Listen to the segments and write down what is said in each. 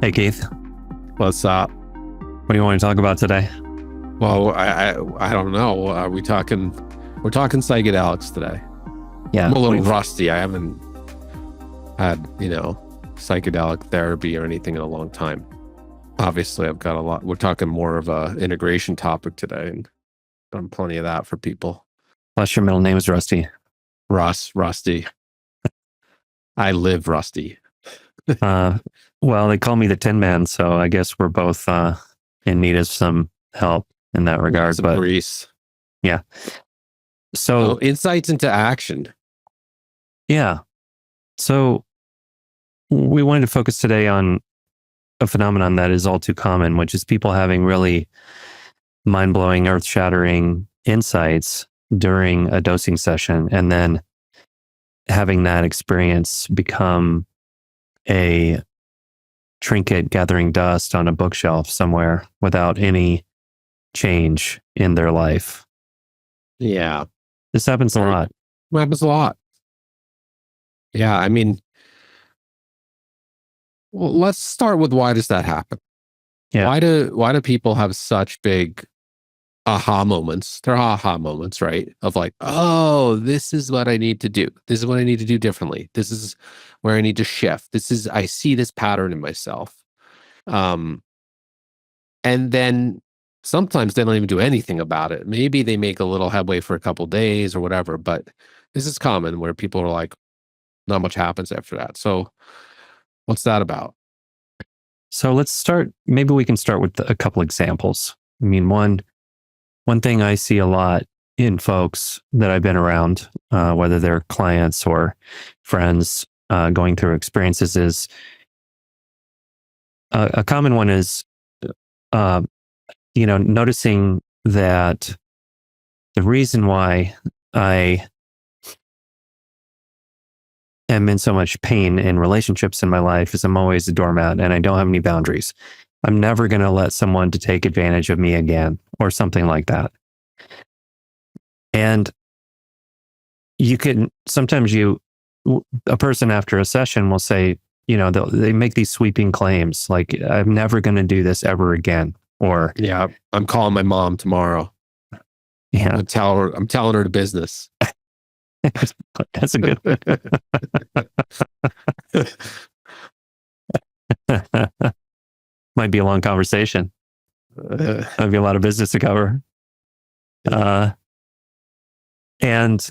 Hey Keith, What's up? what do you want to talk about today? Well, I don't know. Are we talking? We're talking psychedelics today. Yeah, I'm a little rusty. I haven't had psychedelic therapy or anything in a long time. Obviously, I've got a lot. We're talking more of a integration topic today, and done plenty of that for people. plus your middle name is Rusty. Rusty. I live rusty. Well, they call me the Tin Man, so I guess we're both in need of some help in that regard. Some But grease. yeah, so Insights into action. yeah, so we wanted to focus today on a phenomenon that is all too common, which is people having really mind-blowing, earth-shattering insights during a dosing session, and then having that experience become a trinket gathering dust on a bookshelf somewhere without any change in their life. Yeah, This happens a lot. it happens a lot. Yeah, I mean, well, let's start with why does that happen? Yeah. Why do people have such big aha moments? They're aha moments, right? Of like, oh, this is what I need to do. This is what I need to do differently. This is where I need to shift. I see this pattern in myself. And then sometimes they don't even do anything about it. Maybe they make a little headway for a couple days or whatever, but this is common where people are like, not much happens after that. So what's that about? So let's start. Maybe we can start with a couple examples. I mean, one thing I see a lot in folks that I've been around, whether they're clients or friends going through experiences, is a common one is, noticing that the reason why I am in so much pain in relationships in my life is I'm always a doormat and I don't have any boundaries. I'm never going to let someone to take advantage of me again or something like that. And sometimes a person after a session will say, they make these sweeping claims like, I'm never going to do this ever again. Or, yeah, I'm calling my mom tomorrow. Yeah, I'm telling her to business. That's a good one. Might be a long conversation. Might be a lot of business to cover. And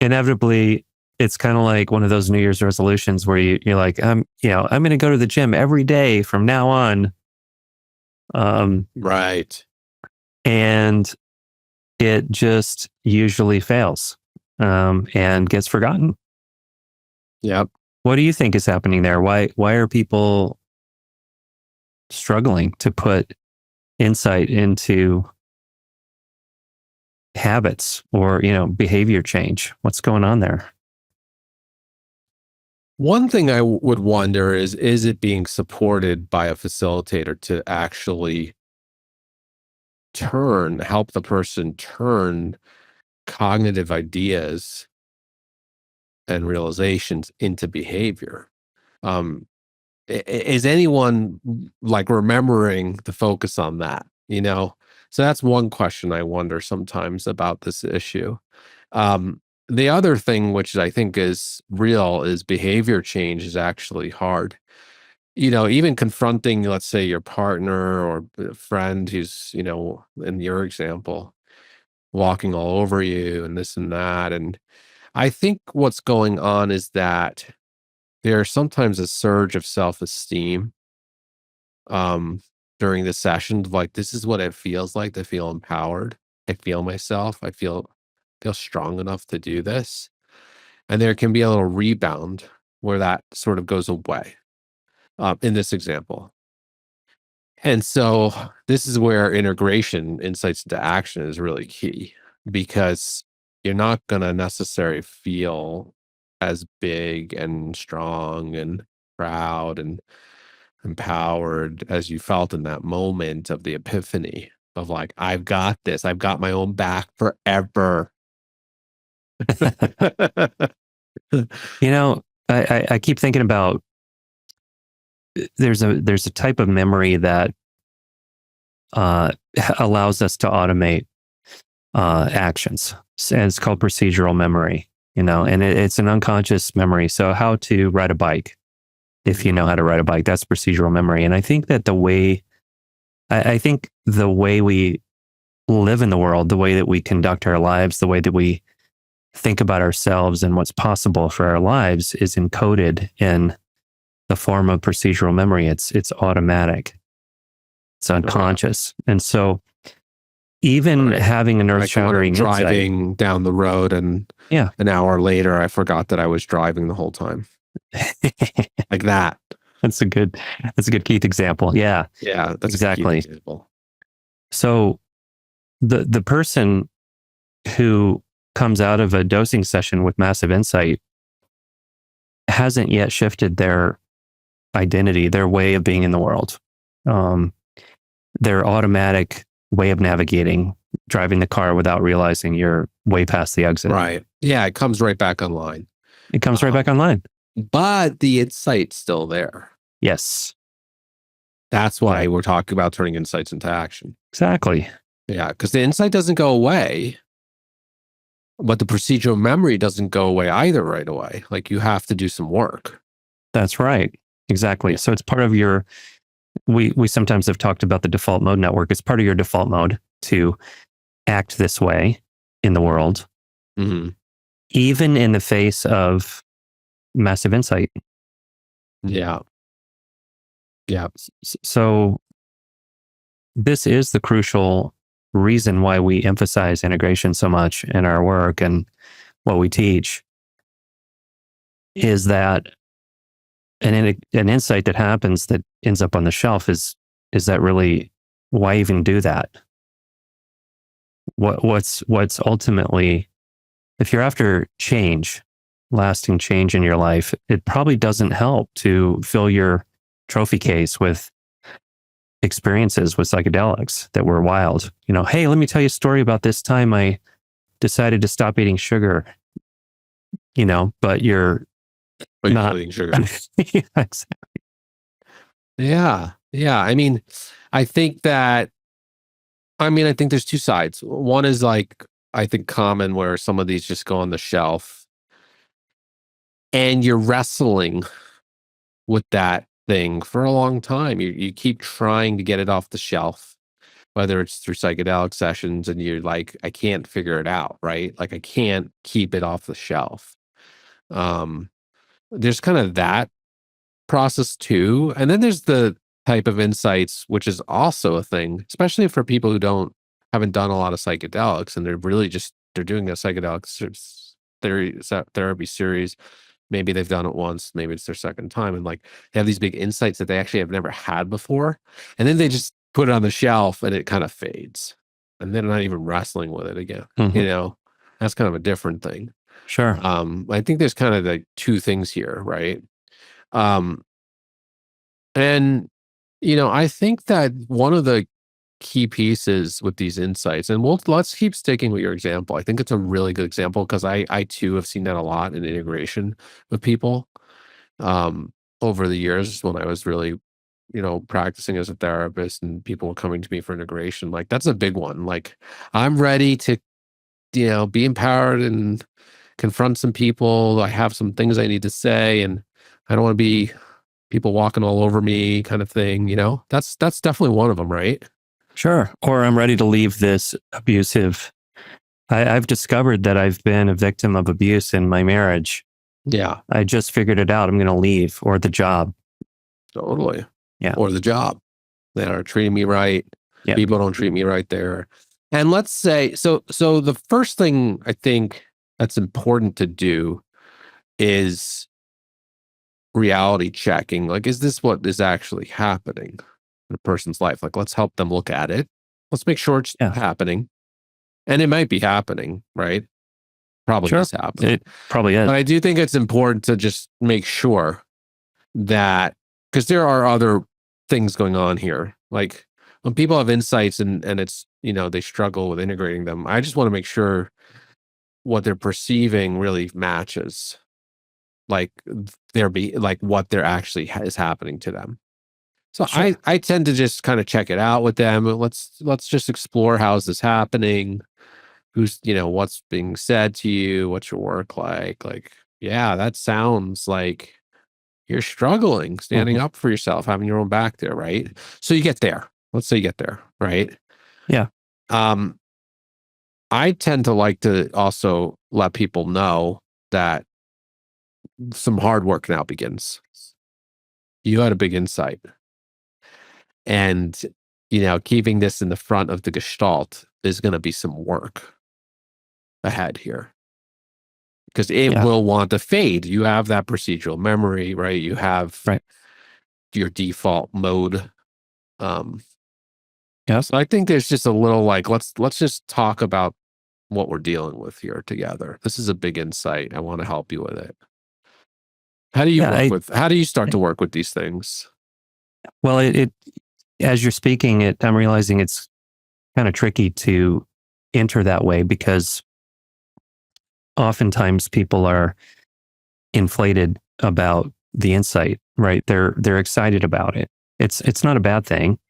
inevitably, it's kind of like one of those New Year's resolutions where you're like, I'm going to go to the gym every day from now on. Right. And it just usually fails and gets forgotten. Yep. What do you think is happening there? Why are people struggling to put insight into habits or, behavior change? What's going on there? One thing I would wonder is it being supported by a facilitator to actually help the person turn cognitive ideas and realizations into behavior? Is anyone like remembering to focus on that? So that's one question I wonder sometimes about this issue. The other thing, which I think is real, is behavior change is actually hard. Even confronting, let's say, your partner or a friend who's, in your example, walking all over you and this and that. And I think what's going on is that there's sometimes a surge of self-esteem during the session, like, this is what it feels like to feel empowered. I feel myself. I feel strong enough to do this. And there can be a little rebound where that sort of goes away in this example. And so this is where integration, insights into action, is really key, because you're not going to necessarily feel as big and strong and proud and empowered as you felt in that moment of the epiphany of like, I've got this. I've got my own back forever. I keep thinking about there's a type of memory that allows us to automate actions, and it's called procedural memory. And it's an unconscious memory. So how to ride a bike, if you know how to ride a bike, that's procedural memory. And I think that I think the way we live in the world, the way that we conduct our lives, the way that we think about ourselves and what's possible for our lives is encoded in the form of procedural memory. It's automatic. It's unconscious. And so even having an earth-shattering driving down the road, and an hour later, I forgot that I was driving the whole time. Like that. That's a good Keith example. Yeah. Yeah, that's exactly. A Keith example. So the person who comes out of a dosing session with massive insight hasn't yet shifted their identity, their way of being in the world. Their automatic way of navigating, driving the car without realizing you're way past the exit. Right. Yeah, it comes right back online. It comes right back online. But the insight's still there. Yes. That's why we're talking about turning insights into action. Exactly. Yeah, because the insight doesn't go away, but the procedural memory doesn't go away either right away. Like, you have to do some work. That's right. Exactly. So it's part of your, we sometimes have talked about the default mode network. It's part of your default mode to act this way in the world, even in the face of massive insight. Yeah. Yeah. So this is the crucial reason why we emphasize integration so much in our work and what we teach, is that an insight that happens that ends up on the shelf is that really, why even do that? What's ultimately, if you're after change, lasting change in your life, it probably doesn't help to fill your trophy case with experiences with psychedelics that were wild. Hey, let me tell you a story about this time I decided to stop eating sugar. But you're not eating sugar. Yeah, exactly. Yeah. I mean, I think there's two sides. One is like, I think common, where some of these just go on the shelf and you're wrestling with that thing for a long time. You keep trying to get it off the shelf, whether it's through psychedelic sessions, and you're like, I can't figure it out, right? Like, I can't keep it off the shelf. There's kind of that process too. And then there's the type of insights, which is also a thing, especially for people who haven't done a lot of psychedelics, and they're doing a psychedelic therapy series. Maybe they've done it once, maybe it's their second time, and like, they have these big insights that they actually have never had before, and then they just put it on the shelf and it kind of fades, and they're not even wrestling with it again. That's kind of a different thing. Sure. I think there's kind of like two things here, right? And I think that one of the key pieces with these insights, and let's keep sticking with your example. I think it's a really good example, because I too have seen that a lot in integration with people over the years, when I was really practicing as a therapist, and people were coming to me for integration. Like, that's a big one. Like, I'm ready to be empowered and confront some people. I have some things I need to say, and I don't want to be people walking all over me, kind of thing. That's definitely one of them, right? Sure. Or I'm ready to leave this abusive. I've discovered that I've been a victim of abuse in my marriage. Yeah. I just figured it out. I'm going to leave. Or the job. Totally. Yeah. Or the job. They are treating me right. Yeah. People don't treat me right there. And let's say, so the first thing I think that's important to do is reality checking. Like, is this what is actually happening in a person's life? Like, let's help them look at it. Let's make sure it's happening. And it might be happening, right? Probably is happening. It probably is. But I do think it's important to just make sure that, because there are other things going on here. Like, when people have insights and it's, they struggle with integrating them, I just want to make sure what they're perceiving really matches, like, what they're actually is happening to them. So Sure. I tend to just kind of check it out with them. Let's just explore, how's this happening? Who's, what's being said to you? What's your work like? Like, yeah, that sounds like you're struggling, standing Mhm. up for yourself, having your own back there, right? So you get there. Let's say you get there, right? Yeah. Um, I tend to like to also let people know that some hard work now begins. You had a big insight. And, keeping this in the front of the gestalt is going to be some work ahead here because it Yeah. will want to fade. You have that procedural memory, right? You have Right. your default mode. Um, Yep. so I think there's just a little like, let's just talk about what we're dealing with here together. This is a big insight. I want to help you with it. Yeah. How do you start to work with these things? Well, as you're speaking it, I'm realizing it's kind of tricky to enter that way because oftentimes people are inflated about the insight, right? They're excited about it. It's not a bad thing,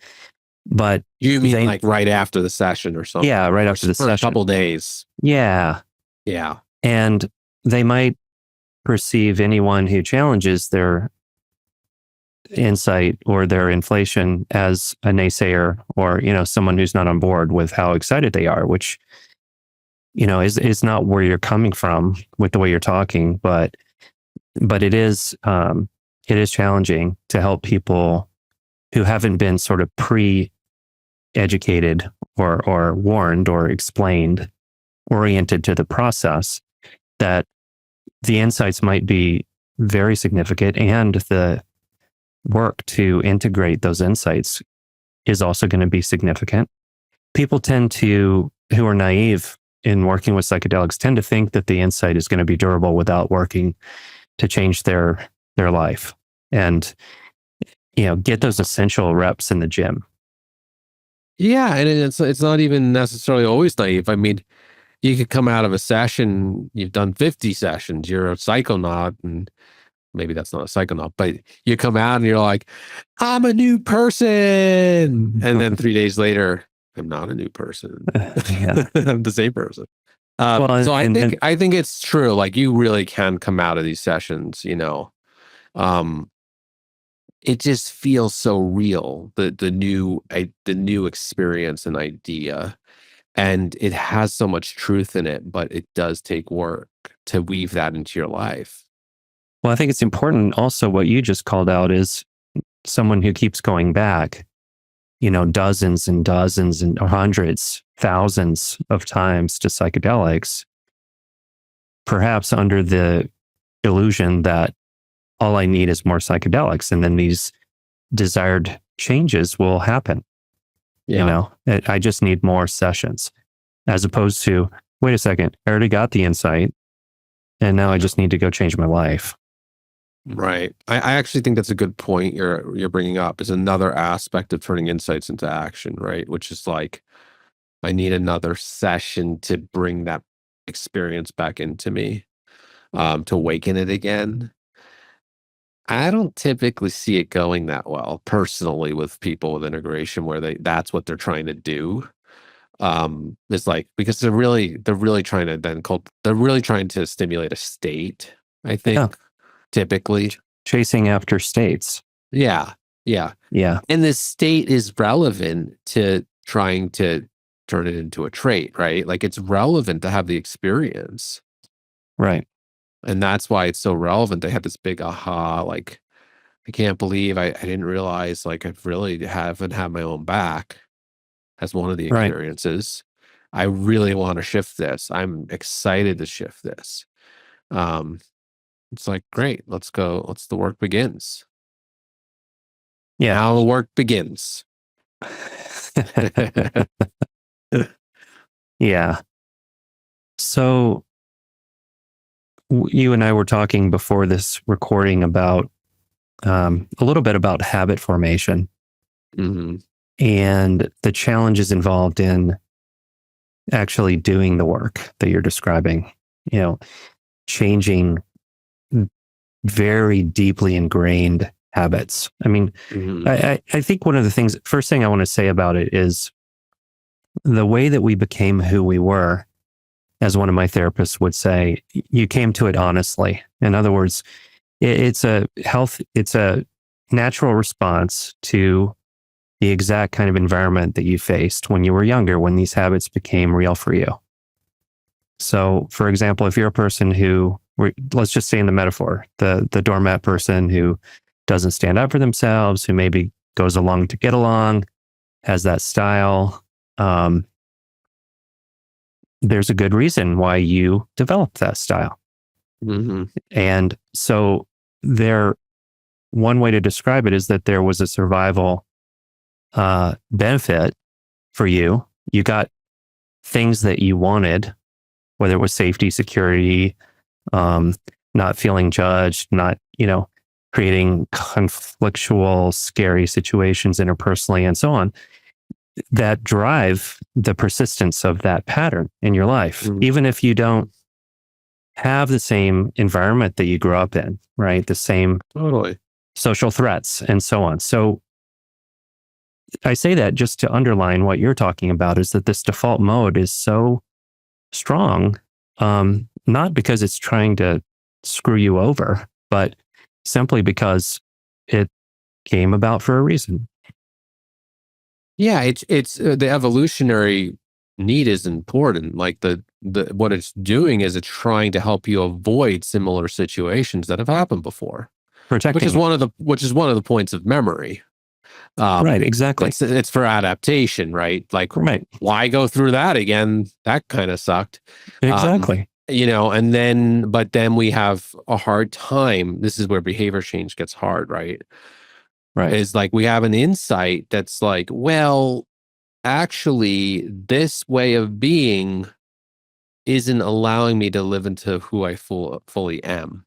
but You mean they, like right after the session or something? yeah, right Or after the for a session. couple days. Yeah. Yeah. And they might perceive anyone who challenges their insight or their inflation as a naysayer or, someone who's not on board with how excited they are, which, is not where you're coming from with the way you're talking, but it is challenging to help people who haven't been sort of pre-educated or warned or explained, oriented to the process, that the insights might be very significant and the work to integrate those insights is also going to be significant. People who are naive in working with psychedelics, tend to think that the insight is going to be durable without working to change their life and, get those essential reps in the gym. Yeah, and it's not even necessarily always naive. I mean, you could come out of a session, you've done 50 sessions, you're a psychonaut, and maybe that's not a psychonaut, but you come out and you're like, I'm a new person. And then 3 days later, I'm not a new person. Yeah. I'm the same person. Well, So and I think it's true. Like you really can come out of these sessions, um, it just feels so real. The new experience and idea, and it has so much truth in it, but it does take work to weave that into your life. I think it's important also what you just called out is someone who keeps going back, dozens and dozens and hundreds, thousands of times to psychedelics, perhaps under the illusion that all I need is more psychedelics. And then these desired changes will happen. Yeah. I just need more sessions, as opposed to, wait a second, I already got the insight and now I just need to go change my life. Right. I actually think that's a good point you're bringing up, is another aspect of turning insights into action, right? Which is like, I need another session to bring that experience back into me, to awaken it again. I don't typically see it going that well personally with people with integration where that's what they're trying to do. It's like, because they're really trying to they're really trying to stimulate a state, I Yeah. think, typically. Chasing after states. Yeah. Yeah. Yeah. And this state is relevant to trying to turn it into a trait, right? Like it's relevant to have the experience. Right. And that's why it's so relevant. They had this big aha, like, I can't believe I didn't realize, like, I really haven't had my own back as one of the Right. experiences. I really want to shift this. I'm excited to shift this. Um, it's like, great, let's go. The work begins. Yeah. Now the work begins. Yeah. So you and I were talking before this recording about a little bit about habit formation Hmm. and the challenges involved in actually doing the work that you're describing, changing very deeply ingrained habits. I mean, Mhm. I think one of the things, first thing I want to say about it is the way that we became who we were, as one of my therapists would say, you came to it honestly. In other words, it's a natural response to the exact kind of environment that you faced when you were younger, when these habits became real for you. So, for example, if you're a person who, let's just say in the metaphor, the doormat person who doesn't stand up for themselves, who maybe goes along to get along, has that style, um, there's a good reason why you developed that style. Mhm. And so, there, one way to describe it is that there was a survival benefit for you. You got things that you wanted, whether it was safety, security, um, not feeling judged, not, creating conflictual, scary situations interpersonally, and so on, that drive the persistence of that pattern in your life, Mhm. even if you don't have the same environment that you grew up in, right? The same Totally. social threats and so on. So I say that just to underline what you're talking about is that this default mode is so strong, not because it's trying to screw you over, but simply because it came about for a reason. Yeah, it's the evolutionary need is important. Like the what it's doing is it's trying to help you avoid similar situations that have happened before, Protecting you. which is one of the points of memory. Right, exactly. It's for adaptation, right? Like, Right, why go through that again? That kind of sucked. Um, exactly. and then but then we have a hard time. This is where behavior change gets hard, right? Right, Is like we have an insight that's like, well, actually, this way of being isn't allowing me to live into who I fully am.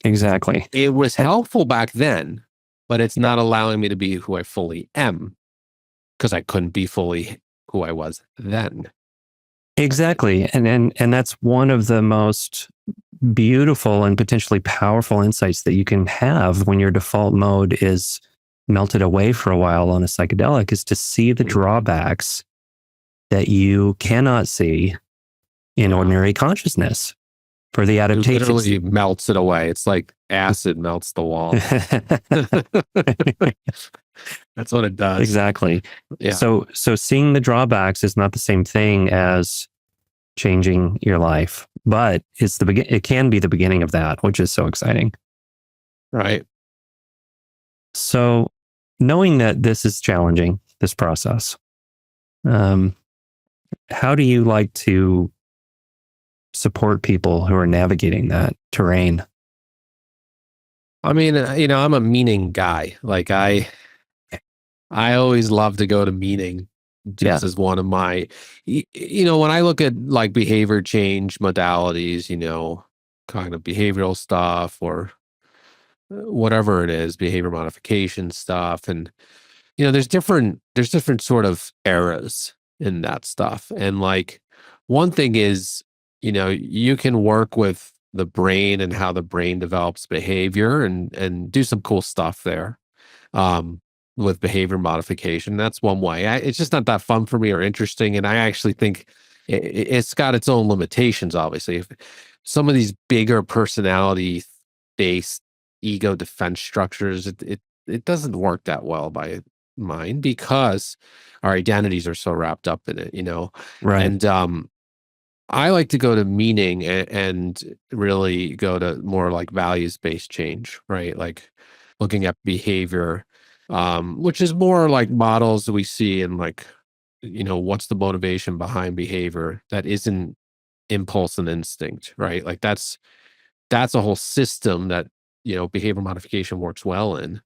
exactly. It was And helpful back then, but it's yeah, not allowing me to be who I fully am because I couldn't be fully who I was then. exactly. And that's one of the most beautiful and potentially powerful insights that you can have when your default mode is melted away for a while on a psychedelic is to see the Mm. drawbacks that you cannot see in Yeah. ordinary consciousness for the It adaptations. literally melts it away. It's like acid melts the wall. That's what it does. Exactly. Yeah. So seeing the drawbacks is not the same thing as changing your life, but it can be the beginning of that, which is so exciting. Right. So knowing that this is challenging, this process, um, how do you like to support people who are navigating that terrain? I mean, I'm a meaning guy. Like I always love to go to meaning Yeah. just as one of my, when I look at like behavior change modalities, cognitive behavioral stuff or whatever it is, behavior modification stuff. And, there's different sort of eras in that stuff. And like one thing is, you can work with the brain and how the brain develops behavior and do some cool stuff there um, with behavior modification. That's one way. It's just not that fun for me or interesting, and I actually think it's got its own limitations. Obviously, if some of these bigger personality-based ego defense structures, it doesn't work that well by mine because our identities are so wrapped up in it, Right. and I like to go to meaning and really go to more like values-based change, right? Like looking at behavior, which is more like models that we see in like, what's the motivation behind behavior that isn't impulse and instinct, right? Like that's a whole system that, behavior modification works well in.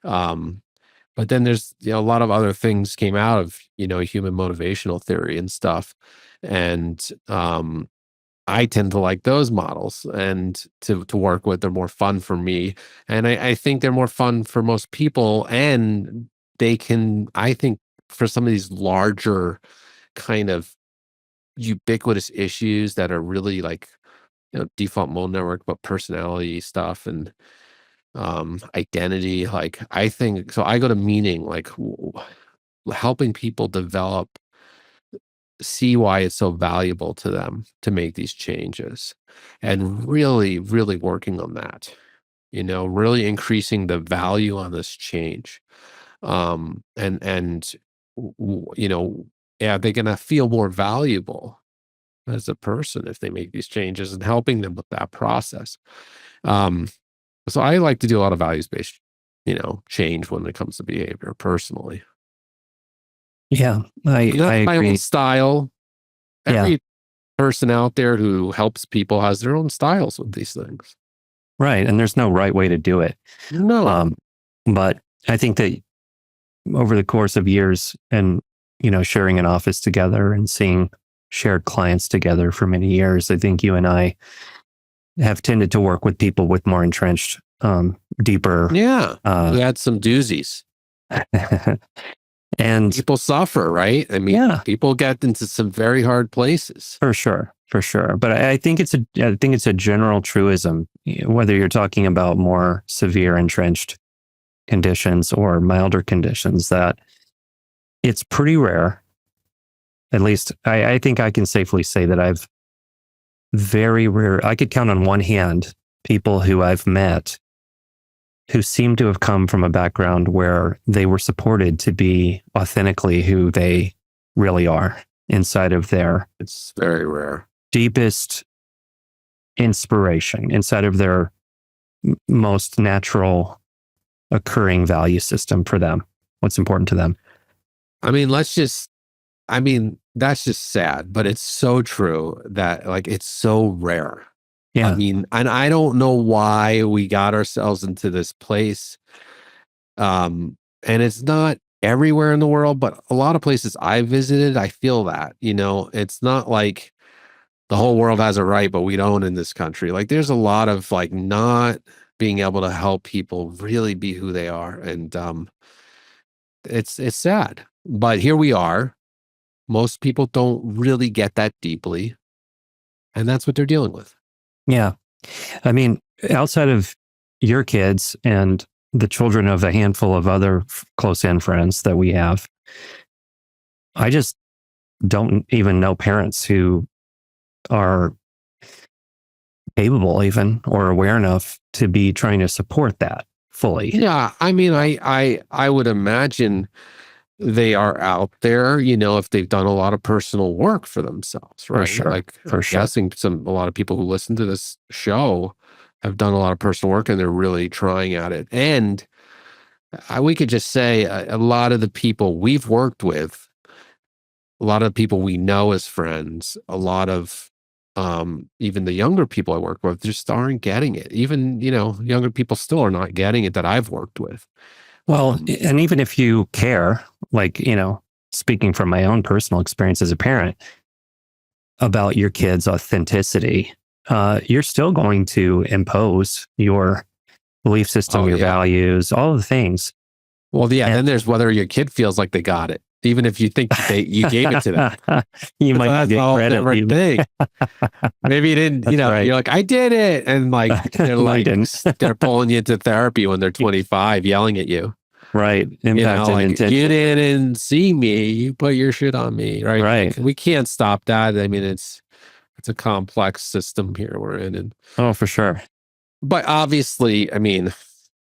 Um, but then there's, a lot of other things came out of, human motivational theory and stuff. And I tend to like those models and to work with. They're more fun for me, and I think they're more fun for most people. And they can, I think, for some of these larger kind of ubiquitous issues that are really like default mode network, but personality stuff, and identity. Like, I think so. I go to meaning, like helping people develop, see why it's so valuable to them to make these changes, and really, really working on that. Really increasing the value on this change. And yeah, they're gonna feel more valuable as a person if they make these changes, and helping them with that process. Um, so I like to do a lot of values-based, change when it comes to behavior personally. Yeah, And I that's my own agree. style. Yeah, Every person out there who helps people has their own styles with these things. right. And there's no right way to do it. No. Um, but I think that over the course of years and, sharing an office together and seeing shared clients together for many years, I think you and I have tended to work with people with more entrenched, deeper, Yeah. We had some doozies. and People suffer, right? I mean, yeah, people get into some very hard places. for sure, for sure. But I think it's a general truism, whether you're talking about more severe entrenched conditions or milder conditions, that it's pretty rare. At least I think I can safely say that I've very rare. I could count on one hand people who I've met who seem to have come from a background where they were supported to be authentically who they really are inside of their It's very rare. deepest inspiration, inside of their most natural occurring value system for them, what's important to them. I mean, that's just sad, but it's so true that, like, it's so rare. I Yeah. mean, and I don't know why we got ourselves into this place. And it's not everywhere in the world, but a lot of places I visited, I feel that, it's not like the whole world has it right, but we don't in this country. Like, there's a lot of, like, not being able to help people really be who they are. And it's sad. But here we are. Most people don't really get that deeply, and that's what they're dealing with. Yeah. I mean, outside of your kids and the children of a handful of other close in friends that we have, I just don't even know parents who are capable even or aware enough to be trying to support that fully. Yeah, I mean, I would imagine they are out there, if they've done a lot of personal work for themselves, For right? sure. Like, For I'm sure. guessing a lot of people who listen to this show have done a lot of personal work, and they're really trying at it. And we could just say a lot of the people we've worked with, a lot of people we know as friends, a lot of even the younger people I work with just aren't getting it. Even, younger people still are not getting it that I've worked with. Well, and even if you care, like, speaking from my own personal experience as a parent about your kids' authenticity, you're still going to impose your belief system, Oh, your yeah. values, all the things. Well, yeah, And then there's whether your kid feels like they got it, even if you think you gave it to them. you might That's get a whole credit. different thing. Maybe you didn't, That's right. you're like, I did it. And, like, they're No, you like, didn't. they're pulling you into therapy when they're 25, yelling at you. Right. Impact and Like, intention. you didn't see me, you put your shit on me, right? Right. Like, we can't stop that. I mean, it's a complex system here we're in. And Oh, for sure. but obviously, I mean,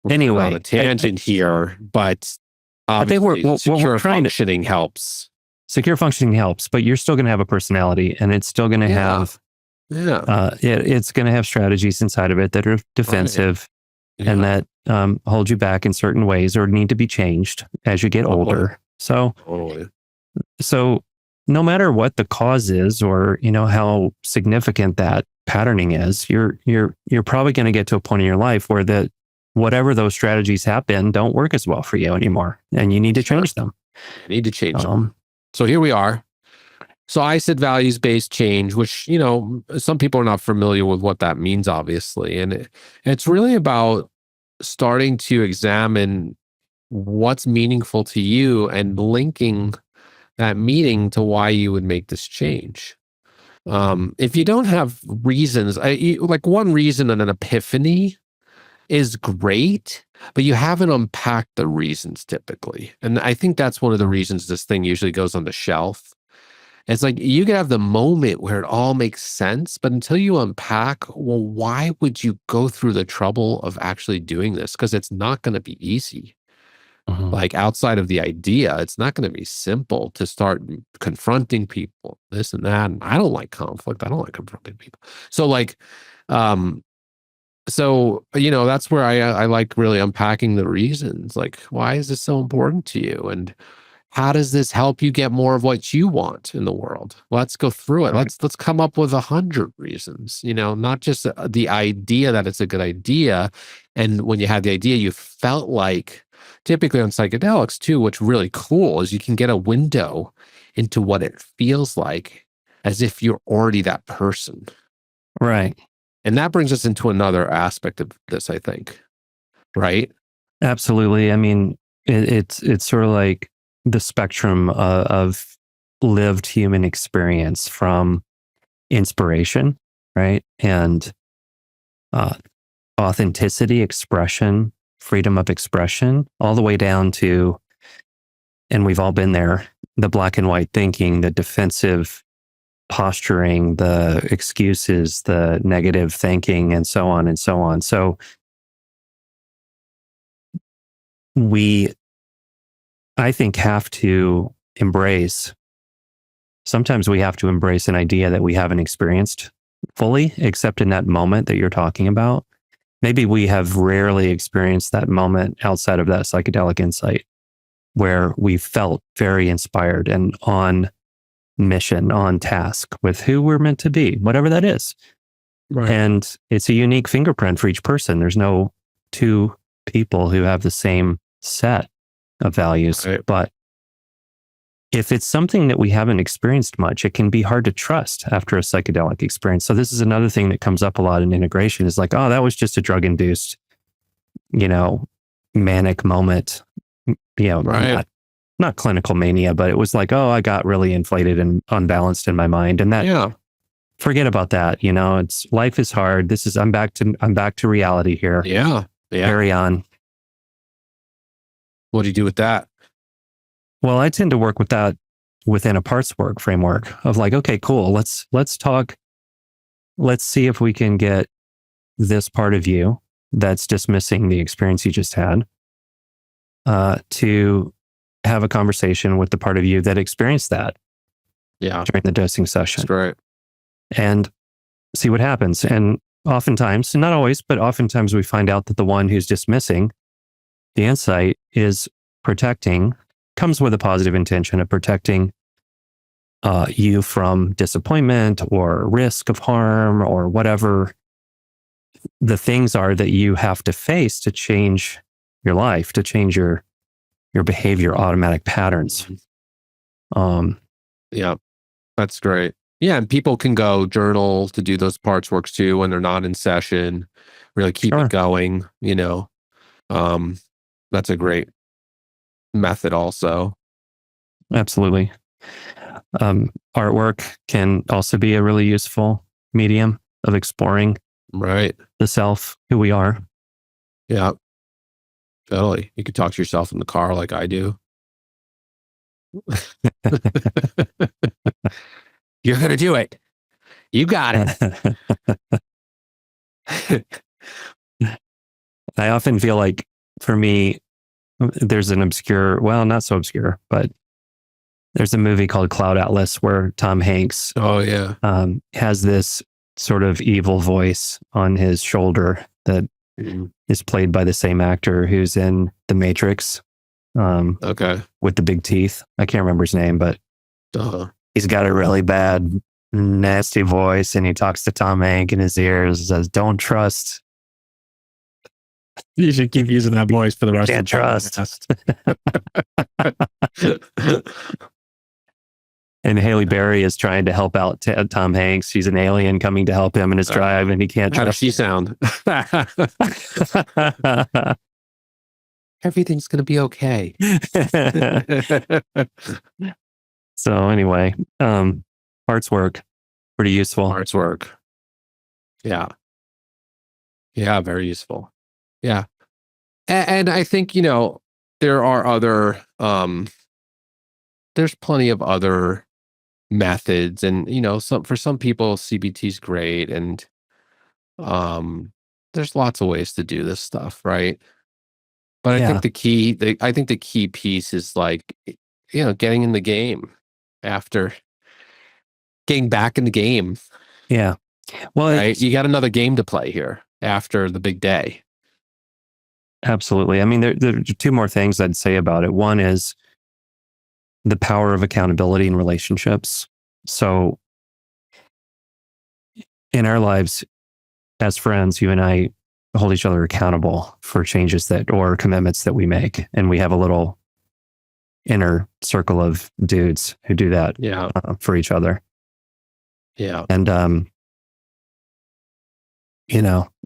we're Anyway, on a tangent here, but I think obviously what we're secure trying to functioning helps. secure functioning helps, but you're still going to have a personality, and it's still going to have Yeah. it's going to have strategies inside of it that are defensive and that hold you back in certain ways or need to be changed as you get older. Totally. So no matter what the cause is, or how significant that patterning is, you're probably going to get to a point in your life where that whatever those strategies have been don't work as well for you anymore, and you need to change them. I need to change them. So here we are. So I said values-based change, which, some people are not familiar with what that means, obviously. And it's really about starting to examine what's meaningful to you and linking that meaning to why you would make this change. If you don't have reasons, like one reason and an epiphany is great, but you haven't unpacked the reasons typically. And I think that's one of the reasons this thing usually goes on the shelf. It's like you can have the moment where it all makes sense, but until you unpack, well, why would you go through the trouble of actually doing this? Because it's not going to be easy. Mhm. Like outside of the idea, it's not going to be simple to start confronting people, this and that. And I don't like conflict. I don't like confronting people. So like, um, that's where I like really unpacking the reasons. Like, why is this so important to you? And how does this help you get more of what you want in the world? Let's go through it. Right. Let's come up with 100 reasons, not just the idea that it's a good idea. And when you had the idea, you felt like typically on psychedelics too, what's really cool is you can get a window into what it feels like as if you're already that person. Right. And that brings us into another aspect of this, I think. Right? Absolutely. I mean, it's sort of like the spectrum of lived human experience from inspiration, right? And uh, authenticity, expression, freedom of expression, all the way down to, and we've all been there, the black and white thinking, the defensive posturing, the excuses, the negative thinking, and so on and so on. So we, I think, have to embrace, sometimes we have to embrace an idea that we haven't experienced fully, except in that moment that you're talking about. Maybe we have rarely experienced that moment outside of that psychedelic insight where we felt very inspired and on mission, on task with who we're meant to be, whatever that is. Right. And it's a unique fingerprint for each person. There's no two people who have the same set of values. Right. But if it's something that we haven't experienced much, it can be hard to trust after a psychedelic experience. So this is another thing that comes up a lot in integration is like, oh, that was just a drug induced, manic moment, Right. not clinical mania, but it was like, oh, I got really inflated and unbalanced in my mind. And that, Yeah. forget about that. It's life is hard. I'm back to reality here. Yeah. Yeah. Carry on. What do you do with that? Well, I tend to work with that within a parts work framework of like, okay, cool. Let's talk. Let's see if we can get this part of you that's dismissing the experience you just had to have a conversation with the part of you that experienced that during the dosing session. That's right. And see what happens. And oftentimes, not always, but oftentimes we find out that the one who's dismissing the insight is comes with a positive intention of protecting you from disappointment or risk of harm or whatever the things are that you have to face to change your life, to change your behavior, automatic patterns. Yeah, that's great. Yeah, and people can go journal to do those parts works too when they're not in session. Really keep it going. That's a great method also. Absolutely. Artwork can also be a really useful medium of exploring the self, who we are. Yeah, totally. You could talk to yourself in the car like I do. You're going to do it. You got it. I often feel like for me, there's an obscure, well, not so obscure, but there's a movie called Cloud Atlas where Tom Hanks has this sort of evil voice on his shoulder that is played by the same actor who's in The Matrix. With the big teeth. I can't remember his name, but he's got a really bad, nasty voice, and he talks to Tom Hanks in his ears and says, "Don't trust." You should keep using that voice for the rest of the podcast. And Haley Berry is trying to help out Tom Hanks. She's an alien coming to help him in his drive, and he can't trust. How does she sound? Everything's going to be okay. So anyway, parts work, pretty useful. Parts work. Yeah. Yeah, very useful. Yeah. And I think, there are other, there's plenty of other methods, and, for some people, CBT is great. And, there's lots of ways to do this stuff. Right. But I Yeah. think the key piece is like, getting in the game after getting back in the game. Yeah. Well, Right. You got another game to play here after the big day. absolutely. I mean, there are two more things I'd say about it. One is the power of accountability in relationships. So in our lives as friends, you and I hold each other accountable for changes or commitments that we make. And we have a little inner circle of dudes who do that Yeah. for each other. Yeah. And,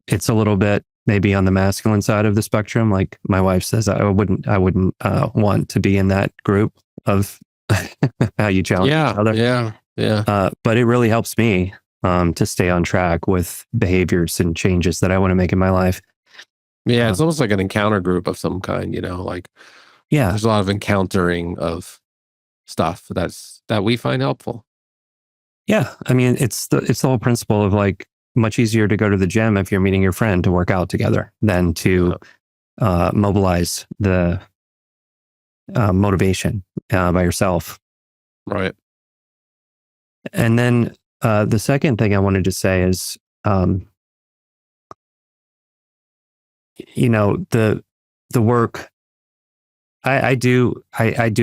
it's a little bit maybe on the masculine side of the spectrum. Like my wife says, I wouldn't want to be in that group of how you challenge each other. Yeah. But it really helps me to stay on track with behaviors and changes that I want to make in my life. Yeah. It's almost like an encounter group of some kind, like Yeah. there's a lot of encountering of stuff that we find helpful. Yeah. I mean, it's the whole principle of like much easier to go to the gym if you're meeting your friend to work out together than to mobilize the motivation by yourself. Right. And then the second thing I wanted to say is, the work. I do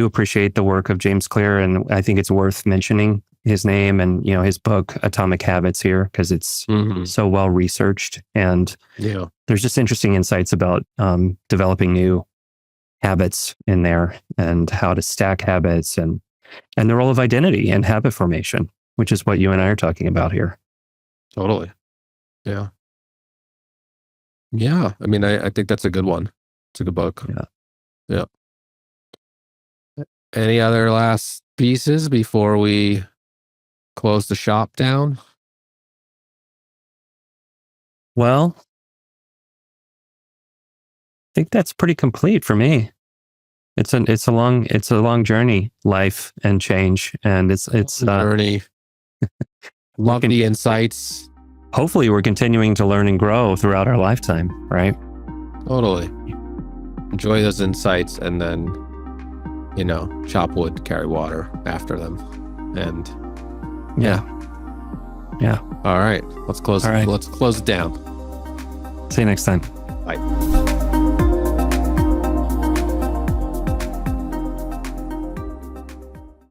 appreciate the work of James Clear, and I think it's worth mentioning his name and his book Atomic Habits here because it's so well researched, and there's just interesting insights about developing new habits in there and how to stack habits and the role of identity and habit formation, which is what you and I are talking about here. Totally. Yeah. Yeah. I mean, I think that's a good one. It's a good book. Yeah. Any other last pieces before we close the shop down? Well, I think that's pretty complete for me. It's a long journey, life and change, and it's journey. Love the insights. Hopefully, we're continuing to learn and grow throughout our lifetime, right? Totally. Enjoy those insights, and then chop wood, carry water after them, and yeah. All right, let's close. All right. Let's close it down. See you next time. Bye.